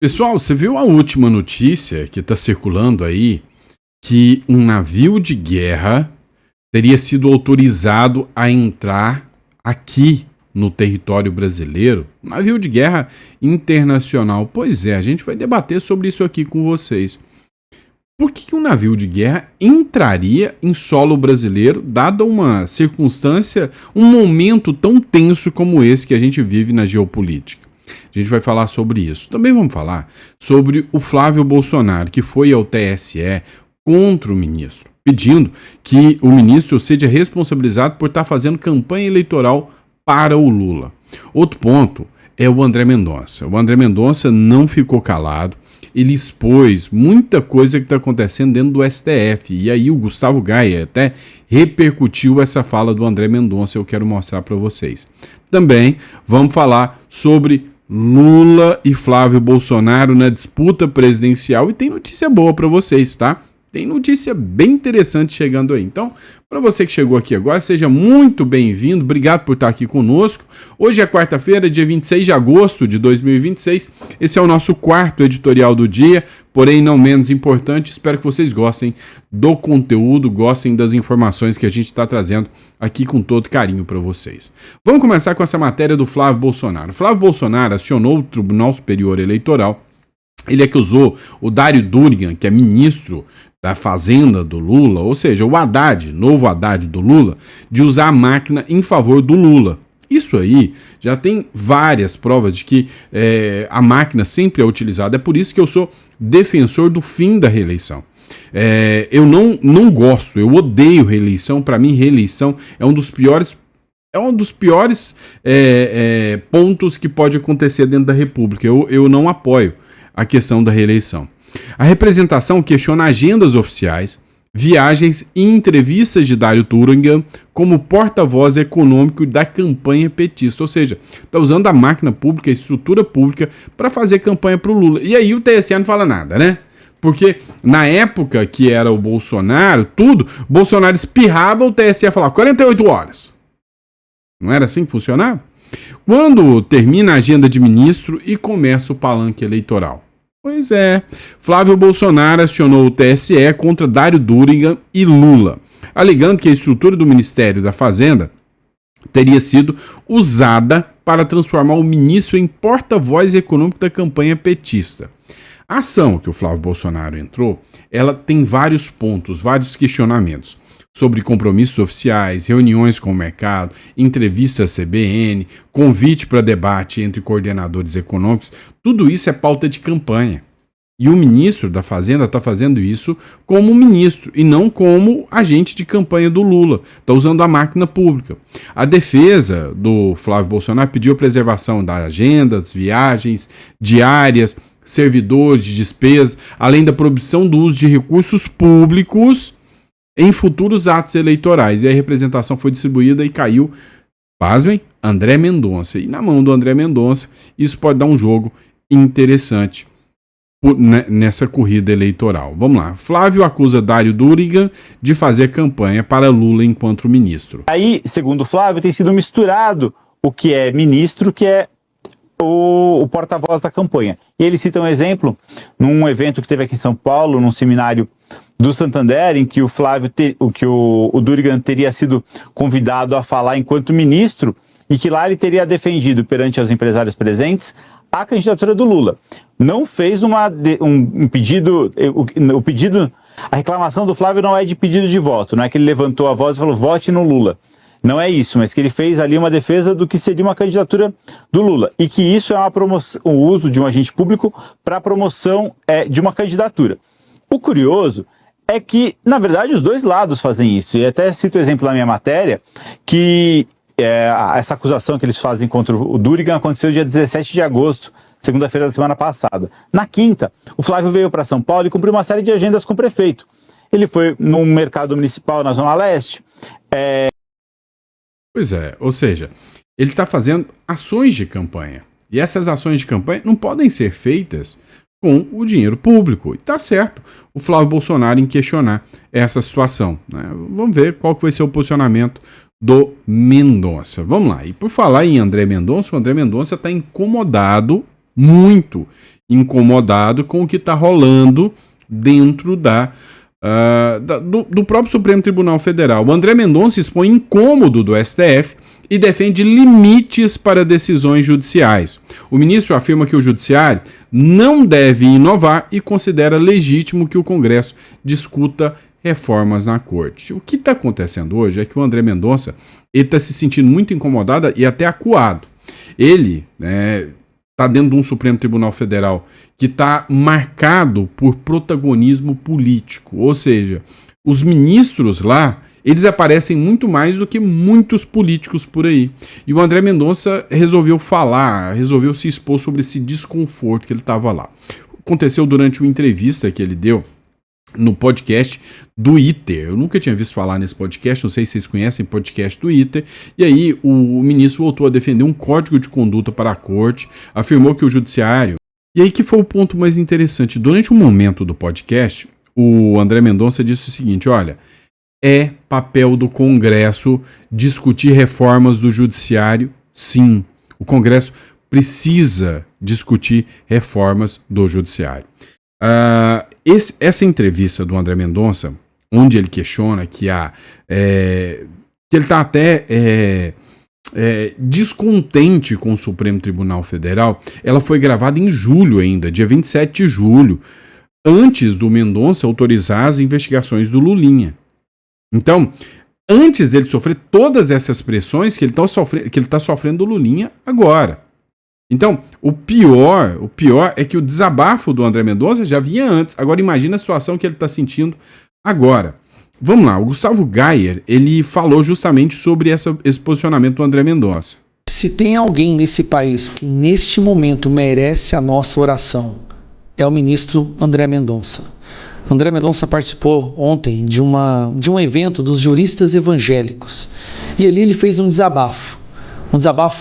Pessoal, você viu a última notícia que está circulando aí? Que um navio de guerra teria sido autorizado a entrar aqui no território brasileiro? Um navio de guerra internacional. Pois é, a gente vai debater sobre isso aqui com vocês. Por que um navio de guerra entraria em solo brasileiro, dada uma circunstância, um momento tão tenso como esse que a gente vive na geopolítica? A gente vai falar sobre isso. Também vamos falar sobre o Flávio Bolsonaro, que foi ao TSE contra o ministro, pedindo que o ministro seja responsabilizado por estar fazendo campanha eleitoral para o Lula. Outro ponto é o André Mendonça. O André Mendonça não ficou calado. Ele expôs muita coisa que está acontecendo dentro do STF. E aí o Gustavo Gaia até repercutiu essa fala do André Mendonça. Eu quero mostrar para vocês. Também vamos falar sobre Lula e Flávio Bolsonaro na disputa presidencial. E tem notícia boa para vocês, tá? Tem notícia bem interessante chegando aí. Então, para você que chegou aqui agora, seja muito bem-vindo. Obrigado por estar aqui conosco. Hoje é quarta-feira, dia 26 de agosto de 2026. Esse é o nosso quarto editorial do dia, porém não menos importante. Espero que vocês gostem do conteúdo, gostem das informações que a gente está trazendo aqui com todo carinho para vocês. Vamos começar com essa matéria do Flávio Bolsonaro. Flávio Bolsonaro acionou o Tribunal Superior Eleitoral. Ele acusou o Dário Durigan, que é ministro da Fazenda do Lula, ou seja, o Haddad, novo Haddad do Lula, de usar a máquina em favor do Lula. Isso aí já tem várias provas de que a máquina sempre é utilizada. É por isso que eu sou defensor do fim da reeleição. Eu não gosto, eu odeio reeleição. Para mim, reeleição é um dos piores pontos que pode acontecer dentro da República. Eu não apoio a questão da reeleição. A representação questiona agendas oficiais, viagens e entrevistas de Dário Durigan como porta-voz econômico da campanha petista, ou seja, está usando a máquina pública, a estrutura pública para fazer campanha para o Lula. E aí o TSE não fala nada, né? Porque na época que era o Bolsonaro, Bolsonaro espirrava, o TSE falava 48 horas. Não era assim que funcionava? Quando termina a agenda de ministro e começa o palanque eleitoral. Pois é, Flávio Bolsonaro acionou o TSE contra Dário Durigan e Lula, alegando que a estrutura do Ministério da Fazenda teria sido usada para transformar o ministro em porta-voz econômico da campanha petista. A ação que o Flávio Bolsonaro entrou, ela tem vários pontos, vários questionamentos sobre compromissos oficiais, reuniões com o mercado, entrevistas à CBN, convite para debate entre coordenadores econômicos. Tudo isso é pauta de campanha. E o ministro da Fazenda está fazendo isso como ministro e não como agente de campanha do Lula. Está usando a máquina pública. A defesa do Flávio Bolsonaro pediu a preservação das agendas, viagens, diárias, servidores, despesas, além da proibição do uso de recursos públicos em futuros atos eleitorais. E a representação foi distribuída e caiu, pasmem, André Mendonça. E na mão do André Mendonça, isso pode dar um jogo interessante nessa corrida eleitoral. Vamos lá. Flávio acusa Dário Durigan de fazer campanha para Lula enquanto ministro. Aí, segundo Flávio, tem sido misturado o que é ministro, que é o porta-voz da campanha. E ele cita um exemplo num evento que teve aqui em São Paulo, num seminário do Santander, em que o Flávio, o Durigan teria sido convidado a falar enquanto ministro e que lá ele teria defendido perante os empresários presentes a candidatura do Lula. Não fez um pedido, a reclamação do Flávio não é de pedido de voto, não é que ele levantou a voz e falou vote no Lula. Não é isso, mas que ele fez ali uma defesa do que seria uma candidatura do Lula e que isso é o uso de um agente público para promoção de uma candidatura. O curioso é que, na verdade, os dois lados fazem isso. E até cito o exemplo na minha matéria, que essa acusação que eles fazem contra o Durigan aconteceu dia 17 de agosto, segunda-feira da semana passada. Na quinta, o Flávio veio para São Paulo e cumpriu uma série de agendas com o prefeito. Ele foi num mercado municipal na Zona Leste. Pois é, ou seja, ele está fazendo ações de campanha. E essas ações de campanha não podem ser feitas com o dinheiro público. E tá certo o Flávio Bolsonaro em questionar essa situação, né? Vamos ver qual que vai ser o posicionamento do Mendonça. Vamos lá. E por falar em André Mendonça, o André Mendonça está incomodado muito incomodado com o que está rolando dentro do próprio Supremo Tribunal Federal. O André Mendonça expõe incômodo do STF e defende limites para decisões judiciais. O ministro afirma que o judiciário não deve inovar e considera legítimo que o Congresso discuta reformas na corte. O que está acontecendo hoje é que o André Mendonça está se sentindo muito incomodado e até acuado. Ele está dentro de um Supremo Tribunal Federal que está marcado por protagonismo político, ou seja, os ministros lá, eles aparecem muito mais do que muitos políticos por aí. E o André Mendonça resolveu se expor sobre esse desconforto que ele estava lá. Aconteceu durante uma entrevista que ele deu no podcast do ITER. Eu nunca tinha visto falar nesse podcast, não sei se vocês conhecem o podcast do ITER. E aí o ministro voltou a defender um código de conduta para a corte, afirmou que o judiciário... E aí que foi o ponto mais interessante. Durante um momento do podcast, o André Mendonça disse o seguinte, olha, é papel do Congresso discutir reformas do judiciário? Sim, o Congresso precisa discutir reformas do judiciário. Essa entrevista do André Mendonça, onde ele questiona que ele está até descontente com o Supremo Tribunal Federal, ela foi gravada em julho ainda, dia 27 de julho, antes do Mendonça autorizar as investigações do Lulinha. Então, antes dele sofrer todas essas pressões que ele está sofrendo do Lulinha agora. Então, o pior é que o desabafo do André Mendonça já vinha antes. Agora imagina a situação que ele está sentindo agora. Vamos lá, o Gustavo Gayer, ele falou justamente sobre esse posicionamento do André Mendonça. Se tem alguém nesse país que neste momento merece a nossa oração, é o ministro André Mendonça. André Mendonça participou ontem de um evento dos juristas evangélicos. E ali ele fez um desabafo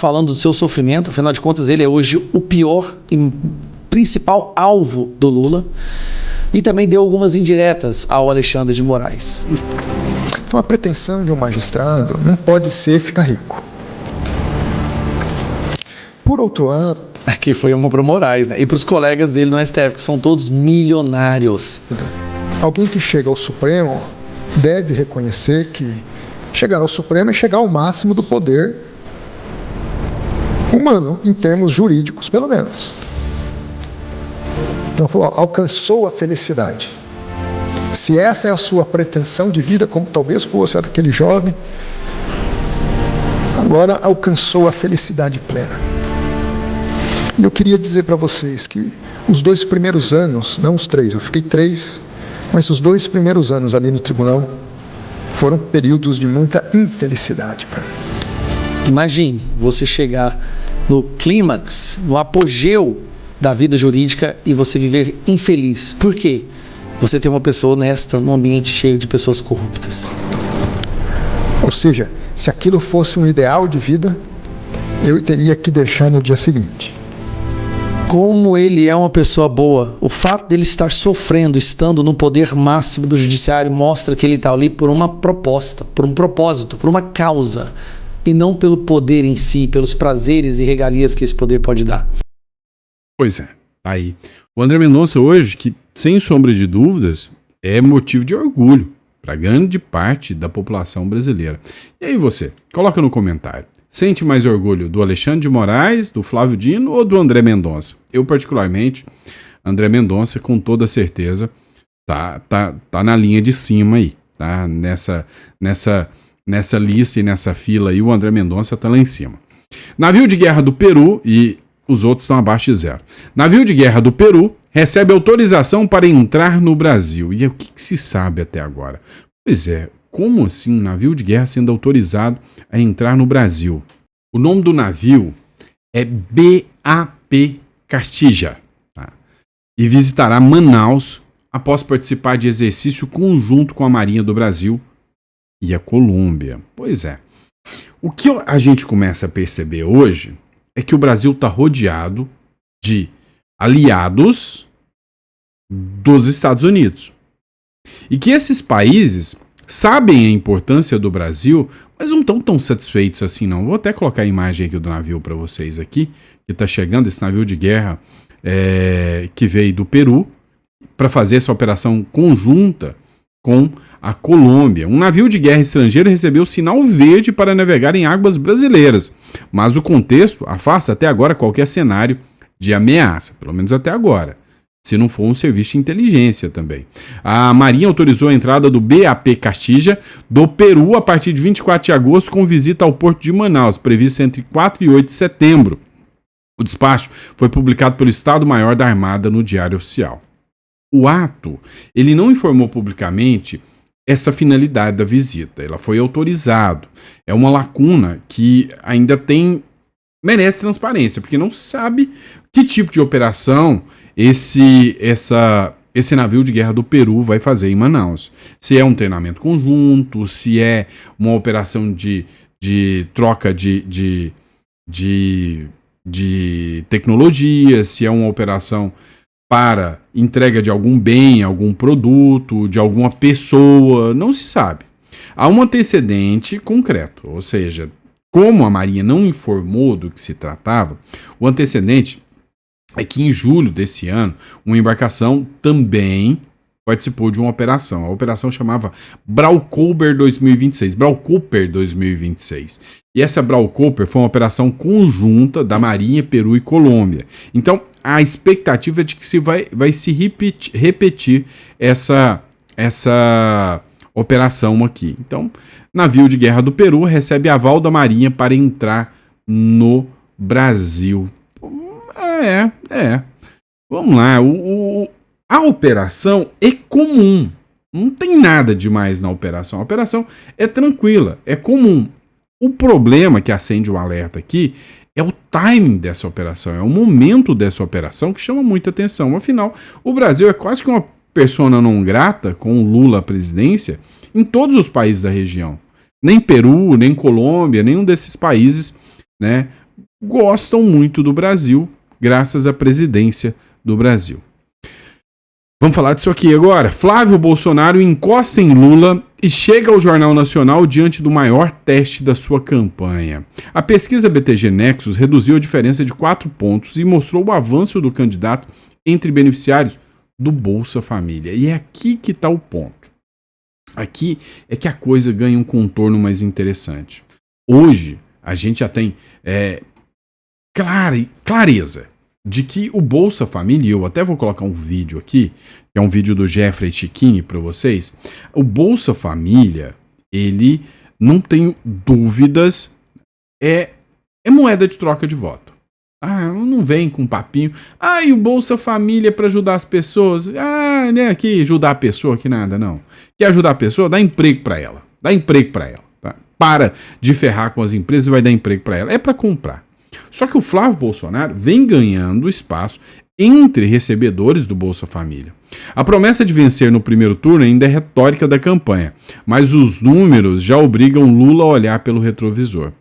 falando do seu sofrimento. Afinal de contas, ele é hoje o pior e principal alvo do Lula. E também deu algumas indiretas ao Alexandre de Moraes. Então a pretensão de um magistrado não pode ser ficar rico. Por outro lado... Aqui foi uma para o Moraes, né? E para os colegas dele no STF, que são todos milionários. Alguém que chega ao Supremo deve reconhecer que chegar ao Supremo é chegar ao máximo do poder humano, em termos jurídicos, pelo menos. Então, alcançou a felicidade. Se essa é a sua pretensão de vida, como talvez fosse a daquele jovem, agora alcançou a felicidade plena. E eu queria dizer para vocês que os 2 primeiros anos, não os 3, eu fiquei 3, mas os 2 primeiros anos ali no tribunal foram períodos de muita infelicidade para mim. Imagine você chegar no clímax, no apogeu da vida jurídica e você viver infeliz. Por quê? Você tem uma pessoa honesta num ambiente cheio de pessoas corruptas. Ou seja, se aquilo fosse um ideal de vida, eu teria que deixar no dia seguinte. Como ele é uma pessoa boa, o fato dele estar sofrendo, estando no poder máximo do judiciário, mostra que ele está ali por uma proposta, por um propósito, por uma causa, e não pelo poder em si, pelos prazeres e regalias que esse poder pode dar. Pois é, aí. O André Mendonça hoje, que sem sombra de dúvidas, é motivo de orgulho para grande parte da população brasileira. E aí você, coloca no comentário. Sente mais orgulho do Alexandre de Moraes, do Flávio Dino ou do André Mendonça? Eu, particularmente, André Mendonça, com toda certeza, tá na linha de cima aí, tá? Nessa lista e nessa fila aí, o André Mendonça tá lá em cima. Navio de guerra do Peru, e os outros estão abaixo de 0. Navio de guerra do Peru recebe autorização para entrar no Brasil. E o que se sabe até agora? Pois é, como assim navio de guerra sendo autorizado a entrar no Brasil? O nome do navio é BAP Castilla, tá? E visitará Manaus após participar de exercício conjunto com a Marinha do Brasil e a Colômbia. Pois é. O que a gente começa a perceber hoje é que o Brasil está rodeado de aliados dos Estados Unidos. E que esses países sabem a importância do Brasil, mas não estão tão satisfeitos assim não. Vou até colocar a imagem aqui do navio para vocês aqui, que está chegando, esse navio de guerra que veio do Peru para fazer essa operação conjunta com a Colômbia. Um navio de guerra estrangeiro recebeu sinal verde para navegar em águas brasileiras, mas o contexto afasta até agora qualquer cenário de ameaça, pelo menos até agora, se não for um serviço de inteligência também. A Marinha autorizou a entrada do BAP Castilla do Peru a partir de 24 de agosto com visita ao porto de Manaus, prevista entre 4 e 8 de setembro. O despacho foi publicado pelo Estado-Maior da Armada no Diário Oficial. O ato, ele não informou publicamente essa finalidade da visita. Ela foi autorizado. É uma lacuna que ainda merece transparência, porque não se sabe que tipo de operação esse navio de guerra do Peru vai fazer em Manaus. Se é um treinamento conjunto, se é uma operação de troca de tecnologia, se é uma operação para entrega de algum bem, algum produto, de alguma pessoa, não se sabe. Há um antecedente concreto, ou seja, como a Marinha não informou do que se tratava, o antecedente é que em julho desse ano, uma embarcação também participou de uma operação. A operação chamava Braucooper 2026. Braucooper 2026. E essa Braucooper foi uma operação conjunta da Marinha, Peru e Colômbia. Então, a expectativa é de que vai se repetir essa operação aqui. Então, navio de guerra do Peru recebe aval da Marinha para entrar no Brasil. Vamos lá. A operação é comum. Não tem nada demais na operação. A operação é tranquila, é comum. O problema que acende o alerta aqui é o timing dessa operação, é o momento dessa operação que chama muita atenção. Afinal, o Brasil é quase que uma persona não grata com o Lula à presidência em todos os países da região. Nem Peru, nem Colômbia, nenhum desses países, né, gostam muito do Brasil, graças à presidência do Brasil. Vamos falar disso aqui agora. Flávio Bolsonaro encosta em Lula e chega ao Jornal Nacional diante do maior teste da sua campanha. A pesquisa BTG Nexus reduziu a diferença de 4 pontos e mostrou o avanço do candidato entre beneficiários do Bolsa Família. E é aqui que está o ponto. Aqui é que a coisa ganha um contorno mais interessante. Hoje, a gente já tem clareza de que o Bolsa Família, eu até vou colocar um vídeo aqui, que é um vídeo do Jeffrey Chiquini para vocês. O Bolsa Família, ele, não tenho dúvidas, é moeda de troca de voto. Não vem com papinho. E o Bolsa Família é para ajudar as pessoas. Não é aqui ajudar a pessoa que nada, não. Quer ajudar a pessoa? Dá emprego para ela. Dá emprego para ela. Tá? Para de ferrar com as empresas e vai dar emprego para ela. É para comprar. Só que o Flávio Bolsonaro vem ganhando espaço entre recebedores do Bolsa Família. A promessa de vencer no primeiro turno ainda é retórica da campanha, mas os números já obrigam Lula a olhar pelo retrovisor.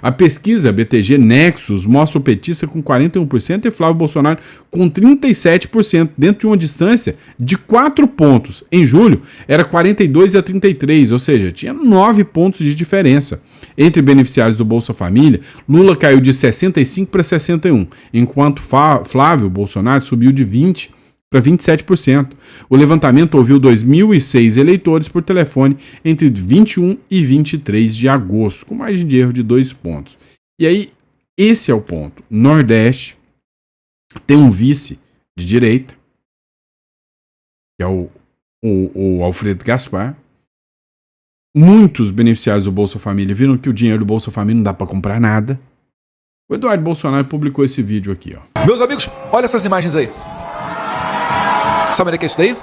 A pesquisa BTG Nexus mostra o petista com 41% e Flávio Bolsonaro com 37%, dentro de uma distância de 4 pontos. Em julho, era 42 a 33, ou seja, tinha 9 pontos de diferença. Entre beneficiários do Bolsa Família, Lula caiu de 65 para 61, enquanto Flávio Bolsonaro subiu de 20 para 27%. O levantamento ouviu 2.006 eleitores por telefone entre 21 e 23 de agosto, com margem de erro de 2 pontos. E aí, esse é o ponto. Nordeste tem um vice de direita, que é o Alfredo Gaspar. Muitos beneficiários do Bolsa Família viram que o dinheiro do Bolsa Família não dá para comprar nada. O Eduardo Bolsonaro publicou esse vídeo aqui, ó. Meus amigos, olha essas imagens aí. Sabe onde é que é isso daí?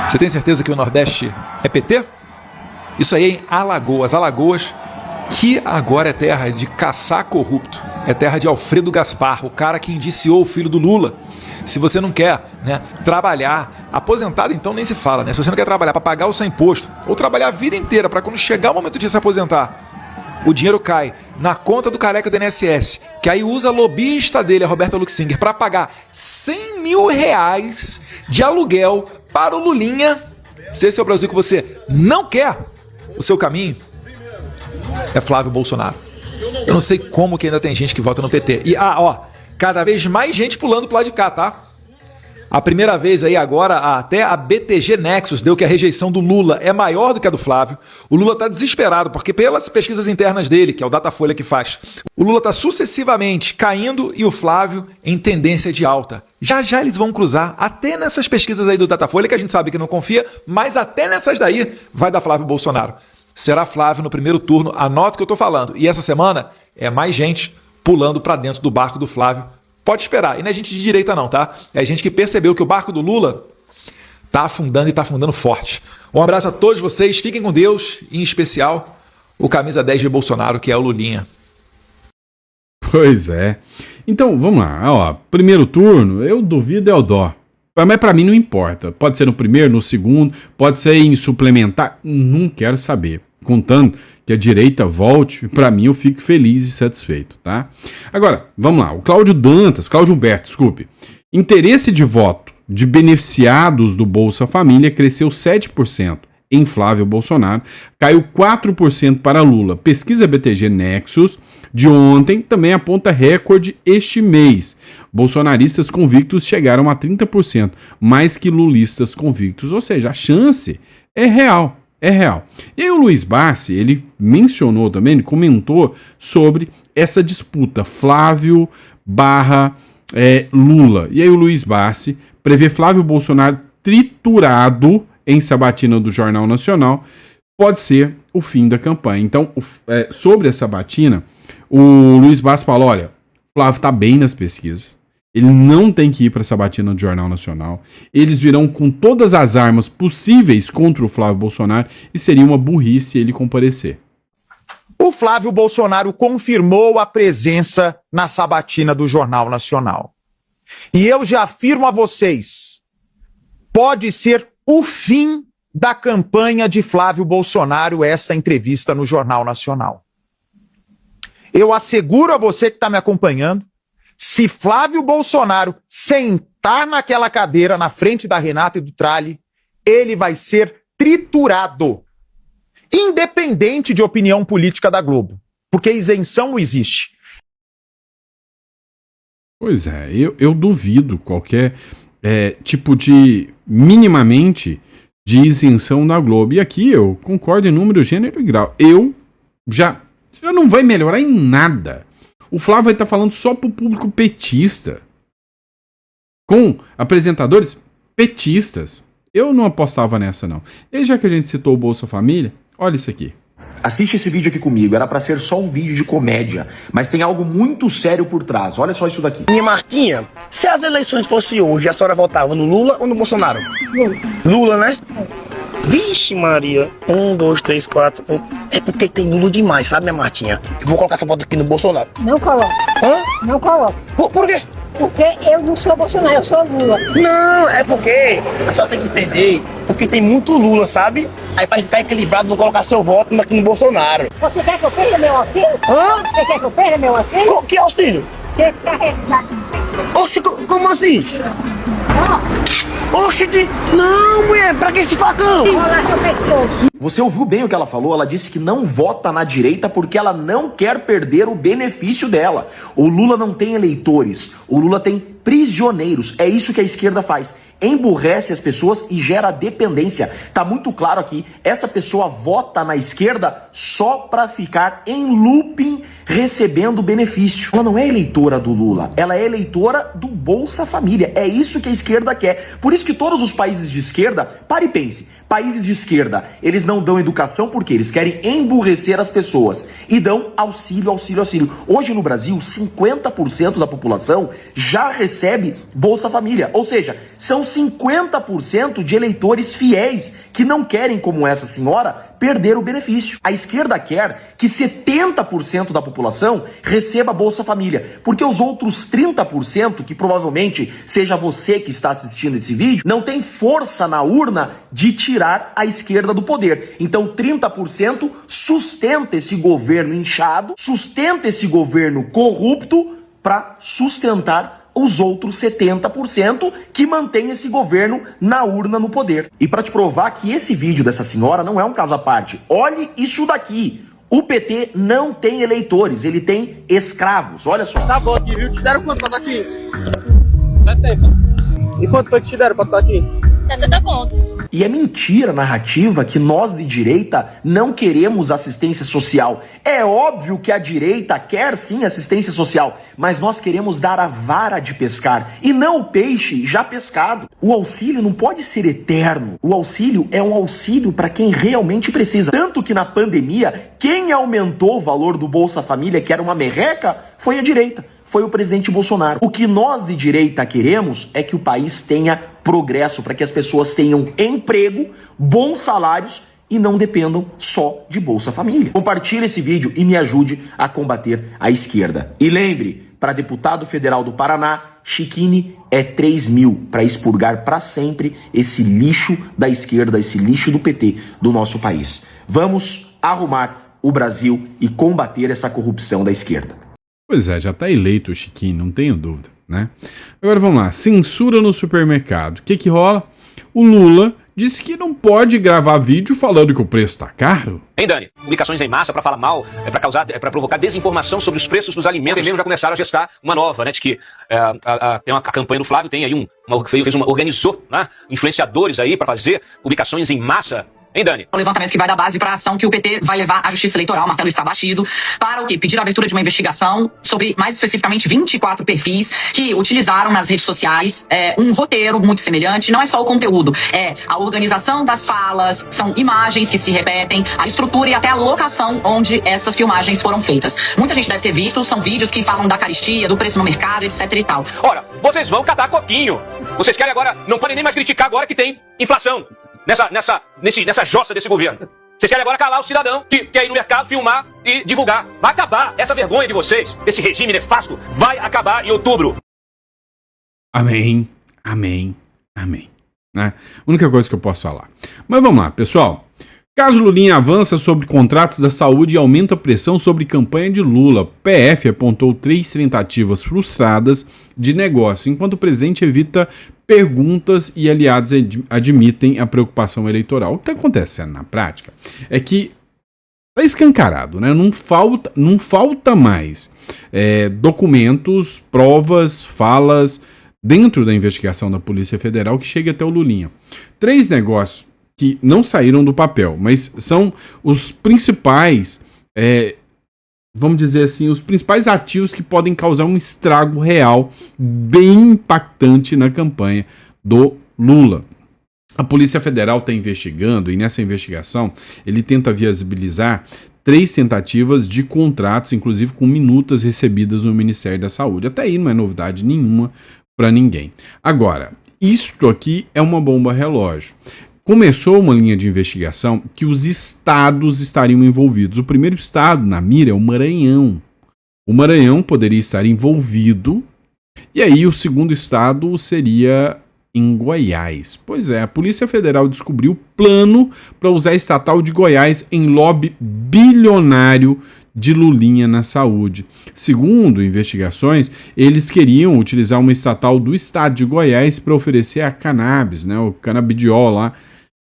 Você tem certeza que o Nordeste é PT? Isso aí é em Alagoas. Alagoas, que agora é terra de caçar corrupto. É terra de Alfredo Gaspar, o cara que indiciou o filho do Lula. Se você não quer, né, trabalhar, aposentado então nem se fala, né? Se você não quer trabalhar para pagar o seu imposto, ou trabalhar a vida inteira para quando chegar o momento de se aposentar, o dinheiro cai na conta do careca do INSS, que aí usa a lobista dele, a Roberta Luxinger, para pagar 100 mil reais de aluguel para o Lulinha. Se esse é o Brasil que você não quer, o seu caminho é Flávio Bolsonaro. Eu não sei como que ainda tem gente que vota no PT. E, cada vez mais gente pulando pro lado de cá, tá? A primeira vez aí agora, até a BTG Nexus deu que a rejeição do Lula é maior do que a do Flávio. O Lula tá desesperado, porque pelas pesquisas internas dele, que é o Datafolha que faz, o Lula tá sucessivamente caindo e o Flávio em tendência de alta. Já já eles vão cruzar, até nessas pesquisas aí do Datafolha, que a gente sabe que não confia, mas até nessas daí vai dar Flávio Bolsonaro. Será Flávio no primeiro turno, anota o que eu tô falando. E essa semana é mais gente pulando para dentro do barco do Flávio. Pode esperar. E não é gente de direita não, tá? É gente que percebeu que o barco do Lula tá afundando e tá afundando forte. Um abraço a todos vocês. Fiquem com Deus. Em especial, o camisa 10 de Bolsonaro, que é o Lulinha. Pois é. Então, vamos lá. Ó, primeiro turno, eu duvido é o dó. Mas para mim não importa. Pode ser no primeiro, no segundo, pode ser em suplementar. Não quero saber. Contando que a direita volte, para mim eu fico feliz e satisfeito, tá? Agora, vamos lá. O Cláudio Humberto, desculpe. Interesse de voto de beneficiados do Bolsa Família cresceu 7% em Flávio Bolsonaro, caiu 4% para Lula. Pesquisa BTG Nexus de ontem também aponta recorde este mês. Bolsonaristas convictos chegaram a 30%, mais que lulistas convictos, ou seja, a chance é real. É real. E aí o Luiz Barsi, ele mencionou também, ele comentou sobre essa disputa Flávio barra Lula. E aí o Luiz Barsi prevê Flávio Bolsonaro triturado em sabatina do Jornal Nacional, pode ser o fim da campanha. Então, sobre a sabatina, o Luiz Barsi fala, olha, Flávio está bem nas pesquisas. Ele não tem que ir para a sabatina do Jornal Nacional. Eles virão com todas as armas possíveis contra o Flávio Bolsonaro e seria uma burrice ele comparecer. O Flávio Bolsonaro confirmou a presença na sabatina do Jornal Nacional. E eu já afirmo a vocês, pode ser o fim da campanha de Flávio Bolsonaro essa entrevista no Jornal Nacional. Eu asseguro a você que está me acompanhando, se Flávio Bolsonaro sentar naquela cadeira na frente da Renata e do Tralli, ele vai ser triturado. Independente de opinião política da Globo. Porque isenção não existe. Pois é, eu duvido qualquer tipo de, minimamente, de isenção da Globo. E aqui eu concordo em número, gênero e grau. Já não vai melhorar em nada. O Flávio vai estar falando só pro público petista. Com apresentadores petistas. Eu não apostava nessa, não. E já que a gente citou o Bolsa Família, olha isso aqui. Assiste esse vídeo aqui comigo, era pra ser só um vídeo de comédia, mas tem algo muito sério por trás, olha só isso daqui. Minha Martinha, se as eleições fossem hoje, a senhora votava no Lula ou no Bolsonaro? Lula, né? Vixe Maria, 1, 2, 3, 4, é porque tem Lula demais, sabe, minha Martinha? Eu vou colocar essa foto aqui no Bolsonaro. Não coloque. Hã? Não coloque. Por quê? Porque eu não sou Bolsonaro, eu sou Lula. Não, é porque a senhora tem que entender, porque tem muito Lula, sabe? Aí pra ficar equilibrado, vou colocar seu voto aqui no Bolsonaro. Você quer que eu perda meu auxílio? Hã? Você quer que eu perda meu auxílio? Que auxílio? Você carrega. Oxe, como assim? Oxe, não, mulher, pra que esse facão? Rolar seu pescoço. Você ouviu bem o que ela falou? Ela disse que não vota na direita porque ela não quer perder o benefício dela. O Lula não tem eleitores, o Lula tem prisioneiros. É isso que a esquerda faz. Emburrece as pessoas e gera dependência. Tá muito claro aqui, essa pessoa vota na esquerda só pra ficar em looping recebendo benefício. Ela não é eleitora do Lula, ela é eleitora do Bolsa Família. É isso que a esquerda quer. Por isso que todos os países de esquerda, pare e pense, países de esquerda, eles não dão educação porque eles querem emburrecer as pessoas e dão auxílio, auxílio, auxílio. Hoje no Brasil, 50% da população já recebe Bolsa Família, ou seja, são 50% de eleitores fiéis que não querem, como essa senhora, perder o benefício. A esquerda quer que 70% da população receba Bolsa Família, porque os outros 30%, que provavelmente seja você que está assistindo esse vídeo, não tem força na urna de tirar a esquerda do poder. Então 30% sustenta esse governo inchado, sustenta esse governo corrupto para sustentar os outros 70% que mantém esse governo na urna no poder. E para te provar que esse vídeo dessa senhora não é um caso à parte, olhe isso daqui. O PT não tem eleitores, ele tem escravos. Olha só. Tá bom aqui, viu? Te deram quanto pra estar aqui? 70. E quanto foi que te deram pra estar aqui? 60 contos. E é mentira a narrativa que nós de direita não queremos assistência social. É óbvio que a direita quer sim assistência social, mas nós queremos dar a vara de pescar e não o peixe já pescado. O auxílio não pode ser eterno. O auxílio é um auxílio para quem realmente precisa. Tanto que na pandemia, quem aumentou o valor do Bolsa Família, que era uma merreca, foi a direita. Foi o presidente Bolsonaro. O que nós de direita queremos é que o país tenha progresso, para que as pessoas tenham emprego, bons salários e não dependam só de Bolsa Família. Compartilhe esse vídeo e me ajude a combater a esquerda. E lembre, para deputado federal do Paraná, Chiquini é 3 mil para expurgar para sempre esse lixo da esquerda, esse lixo do PT do nosso país. Vamos arrumar o Brasil e combater essa corrupção da esquerda. Pois é, já está eleito o Chiquinho, não tenho dúvida, né? Agora vamos lá, censura no supermercado. O que rola? O Lula disse que não pode gravar vídeo falando que o preço tá caro. Hein, Dani? Publicações em massa para falar mal, para provocar desinformação sobre os preços dos alimentos. E mesmo já começaram a gestar uma nova, né? De que tem uma campanha do Flávio, tem aí organizou, né, influenciadores aí para fazer publicações em massa. Hein, Dani? O levantamento que vai dar base para a ação que o PT vai levar à Justiça Eleitoral, o martelo está batido, para o quê? Pedir a abertura de uma investigação sobre, mais especificamente, 24 perfis que utilizaram nas redes sociais um roteiro muito semelhante. Não é só o conteúdo, é a organização das falas, são imagens que se repetem, a estrutura e até a locação onde essas filmagens foram feitas. Muita gente deve ter visto, são vídeos que falam da caristia, do preço no mercado, etc e tal. Ora, vocês vão catar coquinho. Vocês querem agora, não podem nem mais criticar agora que tem inflação. Nessa jossa desse governo. Vocês querem agora calar o cidadão que quer ir no mercado, filmar e divulgar. Vai acabar. Essa vergonha de vocês, desse regime nefasto, vai acabar em outubro. Amém, amém, amém. Né? Única coisa que eu posso falar. Mas vamos lá, pessoal. Caso Lulinha avança sobre contratos da saúde e aumenta a pressão sobre campanha de Lula. PF apontou 3 tentativas frustradas de negócio, enquanto o presidente evita perguntas e aliados admitem a preocupação eleitoral. O que está acontecendo na prática é que está escancarado, né? Não falta mais documentos, provas, falas dentro da investigação da Polícia Federal que chegue até o Lulinha. 3 negócios que não saíram do papel, mas são os principais, vamos dizer assim, os principais ativos que podem causar um estrago real bem impactante na campanha do Lula. A Polícia Federal está investigando e nessa investigação ele tenta visibilizar 3 tentativas de contratos, inclusive com minutas recebidas no Ministério da Saúde. Até aí não é novidade nenhuma para ninguém. Agora, isto aqui é uma bomba relógio. Começou uma linha de investigação que os estados estariam envolvidos. O primeiro estado na mira é o Maranhão. O Maranhão poderia estar envolvido, e aí o segundo estado seria em Goiás. Pois é, a Polícia Federal descobriu plano para usar a estatal de Goiás em lobby bilionário de Lulinha na saúde. Segundo investigações, eles queriam utilizar uma estatal do estado de Goiás para oferecer a cannabis, né, o canabidiol lá,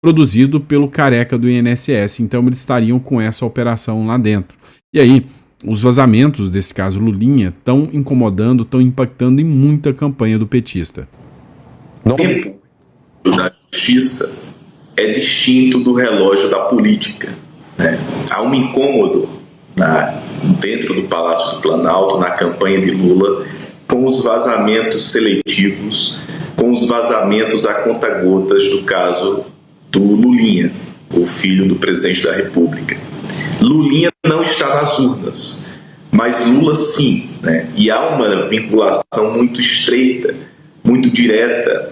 produzido pelo careca do INSS. Então eles estariam com essa operação lá dentro. E aí, os vazamentos desse caso Lulinha estão incomodando, estão impactando em muita campanha do petista. O tempo da justiça é distinto do relógio da política, né? Há um incômodo dentro do Palácio do Planalto, na campanha de Lula, com os vazamentos seletivos, com os vazamentos a conta-gotas do caso do Lulinha, o filho do presidente da República. Lulinha não está nas urnas, mas Lula sim, né? E há uma vinculação muito estreita, muito direta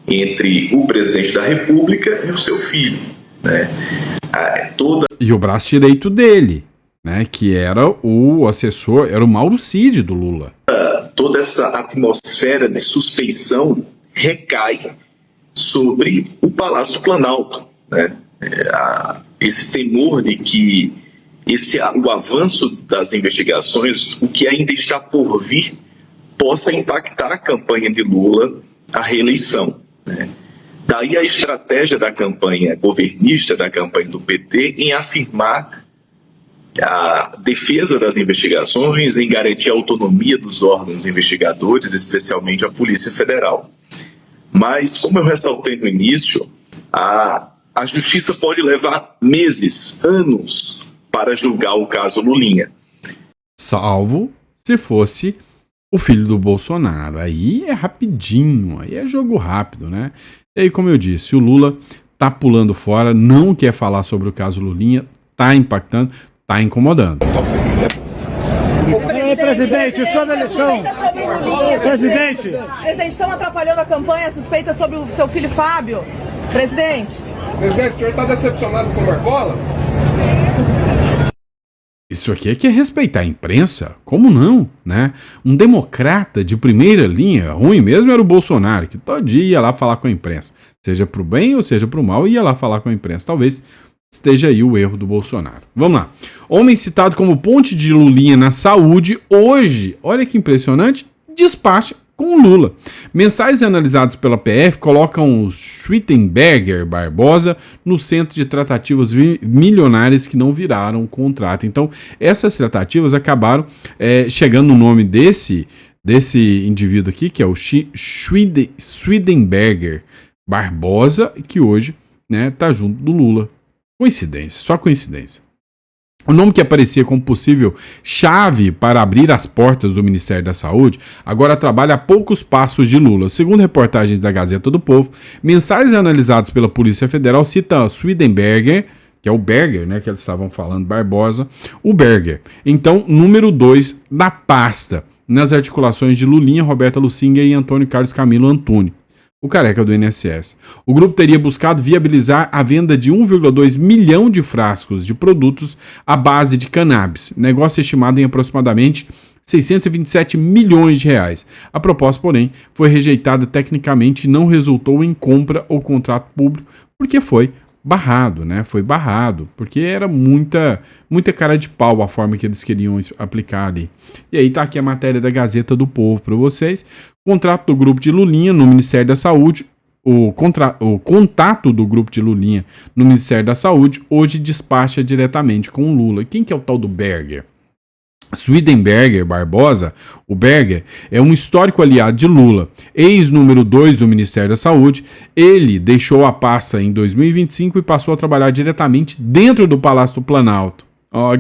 entre o presidente da República e o seu filho, né? E o braço direito dele, né? Que era o assessor, era o Mauro Cid do Lula. Toda essa atmosfera de suspeição recai sobre o Palácio do Planalto, né? Esse temor de que o avanço das investigações, o que ainda está por vir, possa impactar a campanha de Lula à reeleição, né? Daí a estratégia da campanha governista, da campanha do PT, em afirmar a defesa das investigações, em garantir a autonomia dos órgãos investigadores, especialmente a Polícia Federal. Mas, como eu ressaltei no início, a justiça pode levar meses, anos, para julgar o caso Lulinha. Salvo se fosse o filho do Bolsonaro. Aí é rapidinho, aí é jogo rápido, né? E aí, como eu disse, o Lula tá pulando fora, não quer falar sobre o caso Lulinha, tá impactando, tá incomodando. Presidente, sobre a eleição. Presidente, estão atrapalhando a campanha suspeita sobre o seu filho Fábio. Presidente, o senhor está decepcionado com o Barbola? Isso aqui é que é respeitar a imprensa? Como não, né? Um democrata de primeira linha, ruim mesmo era o Bolsonaro, que todo dia ia lá falar com a imprensa. Seja pro bem ou seja pro mal, ia lá falar com a imprensa. Talvez esteja aí o erro do Bolsonaro. Vamos lá. Homem citado como ponte de Lulinha na saúde, hoje, olha que impressionante, despacha com o Lula. Mensagens analisadas pela PF colocam o Schwittenberger Barbosa no centro de tratativas milionárias que não viraram contrato. Então, essas tratativas acabaram chegando no nome desse indivíduo aqui, que é o Schwittenberger Barbosa, que hoje tá junto do Lula. Coincidência, só coincidência. O nome que aparecia como possível chave para abrir as portas do Ministério da Saúde agora trabalha a poucos passos de Lula. Segundo reportagens da Gazeta do Povo, mensagens analisadas pela Polícia Federal citam Schwittenberger, que é o Berger, que eles estavam falando, Barbosa, o Berger. Então, número 2 da pasta, nas articulações de Lulinha, Roberta Lucinga e Antônio Carlos Camilo Antunes, o careca do INSS. O grupo teria buscado viabilizar a venda de 1,2 milhão de frascos de produtos à base de cannabis, negócio estimado em aproximadamente 627 milhões de reais. A proposta, porém, foi rejeitada tecnicamente e não resultou em compra ou contrato público, porque foi barrado, Foi barrado, porque era muita cara de pau a forma que eles queriam aplicar ali. E aí tá aqui a matéria da Gazeta do Povo para vocês. Contrato do grupo de Lulinha no Ministério da Saúde. O contato do grupo de Lulinha no Ministério da Saúde hoje despacha diretamente com o Lula. Quem que é o tal do Berger? Schwittenberger Barbosa, o Berger, é um histórico aliado de Lula, ex-número 2 do Ministério da Saúde. Ele deixou a pasta em 2025 e passou a trabalhar diretamente dentro do Palácio do Planalto.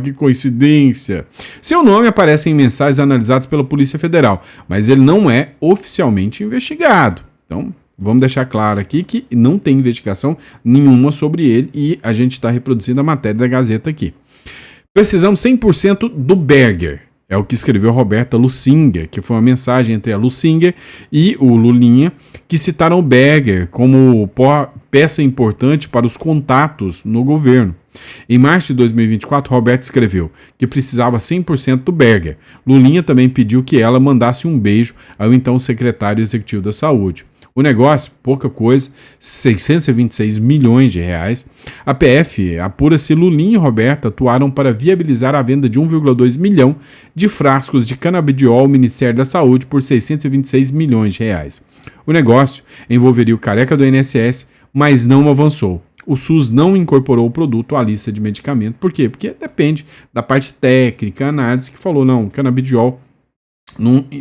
Que coincidência! Seu nome aparece em mensagens analisadas pela Polícia Federal, mas ele não é oficialmente investigado. Então, vamos deixar claro aqui que não tem investigação nenhuma sobre ele e a gente está reproduzindo a matéria da Gazeta aqui. Precisamos 100% do Berger, é o que escreveu Roberta Lucinga, que foi uma mensagem entre a Lucinga e o Lulinha, que citaram o Berger como peça importante para os contatos no governo. Em março de 2024, Roberta escreveu que precisava 100% do Berger. Lulinha também pediu que ela mandasse um beijo ao então secretário executivo da Saúde. O negócio, pouca coisa, 626 milhões de reais. A PF apura se Lulinha e Roberta atuaram para viabilizar a venda de 1,2 milhão de frascos de canabidiol ao Ministério da Saúde por 626 milhões de reais. O negócio envolveria o careca do INSS, mas não avançou. O SUS não incorporou o produto à lista de medicamento. Por quê? Porque depende da parte técnica, análise, que falou, não, canabidiol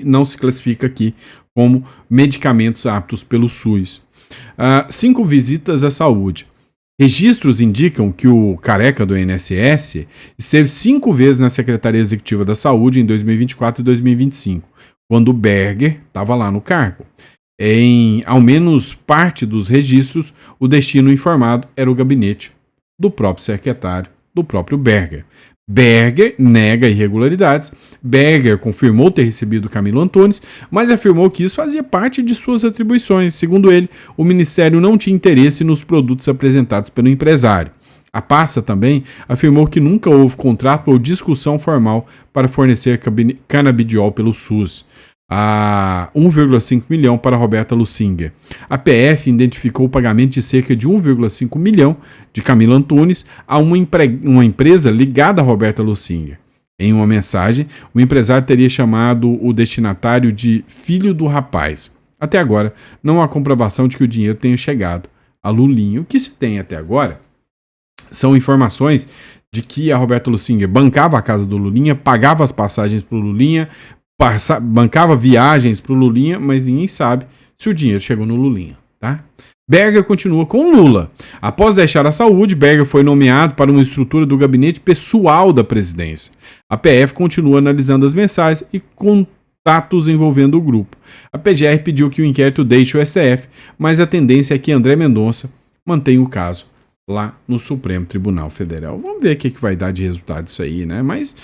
não se classifica aqui como medicamentos aptos pelo SUS. 5 visitas à saúde. Registros indicam que o careca do INSS esteve 5 vezes na Secretaria Executiva da Saúde em 2024 e 2025, quando o Berger estava lá no cargo. Em ao menos parte dos registros, o destino informado era o gabinete do próprio secretário, do próprio Berger. Berger nega irregularidades. Berger confirmou ter recebido Camilo Antunes, mas afirmou que isso fazia parte de suas atribuições. Segundo ele, o Ministério não tinha interesse nos produtos apresentados pelo empresário. A pasta também afirmou que nunca houve contrato ou discussão formal para fornecer canabidiol pelo SUS. A 1,5 milhão para Roberta Lucinga. A PF identificou o pagamento de cerca de 1,5 milhão de Camilo Antunes a uma empresa ligada a Roberta Lucinga. Em uma mensagem, o empresário teria chamado o destinatário de filho do rapaz. Até agora, não há comprovação de que o dinheiro tenha chegado a Lulinha. O que se tem até agora são informações de que a Roberta Lucinger bancava a casa do Lulinha, pagava as passagens pro Lulinha, bancava viagens pro Lulinha, mas ninguém sabe se o dinheiro chegou no Lulinha, tá? Berger continua com Lula. Após deixar a saúde, Berger foi nomeado para uma estrutura do gabinete pessoal da presidência. A PF continua analisando as mensagens e contatos envolvendo o grupo. A PGR pediu que o inquérito deixe o STF, mas a tendência é que André Mendonça mantenha o caso lá no Supremo Tribunal Federal. Vamos ver o que vai dar de resultado isso aí, né? Mas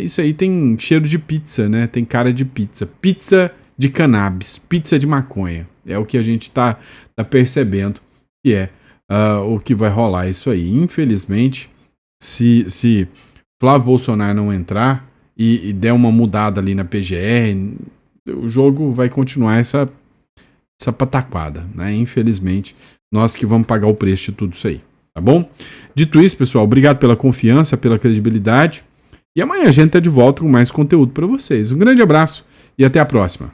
isso aí tem cheiro de pizza, né? Tem cara de pizza. Pizza de cannabis, pizza de maconha. É o que a gente tá percebendo que é o que vai rolar isso aí. Infelizmente, se Flávio Bolsonaro não entrar e der uma mudada ali na PGR, o jogo vai continuar essa pataquada, né? Infelizmente, nós que vamos pagar o preço de tudo isso aí, tá bom? Dito isso, pessoal, obrigado pela confiança, pela credibilidade. E amanhã a gente tá de volta com mais conteúdo para vocês. Um grande abraço e até a próxima.